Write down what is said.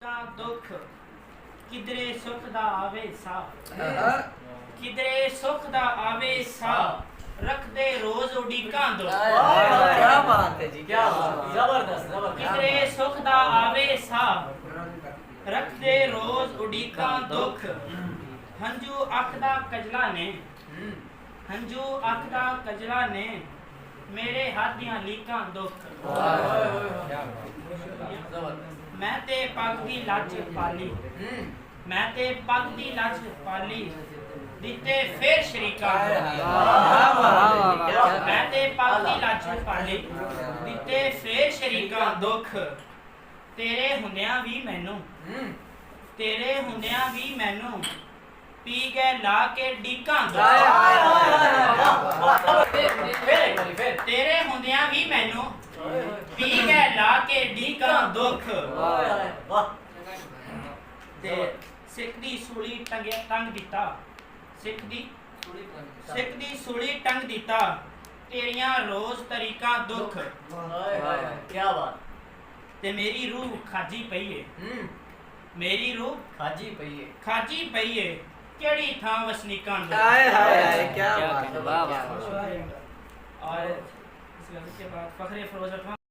का दुख किधरे सुख दा आवे सा किधरे सुख दा आवे सा रख दे रोज उड़ीका दो। क्या बात है जी, क्या बात, जबरदस्त जबरदस्त। किधरे सुख दा आवे सा रख दे रोज उड़ीका दुख। हंजू अख दा कजला ने हंजू अख दा कजला ने मेरे हाथ दियां लीकां दुख। मैं ते पग दी लच पाली मैं ते पग दी लच पाली दिते फिर शरीका मैं ते पग दी लच पाली दिते फिर शरीका दुख। तेरे हुंदियां भी मैनू तेरे हुंदियां भी मैनू पी गए ला के डीकां तेरे हुंदियां भी मैनू पी गए ला के डीकां दुख। ते सिख दी सूली टंग दिता सिख दी सूली टंग दिता तेरियां रोज तरीका दुख। क्या बात। ते मेरी रूह खाजी पई है मेरी रूह खाजी पई है केड़ी थां वसनीकां दुख। क्या बात, वाह वाह। और इस गज़ल के बाद फखरे फरोज़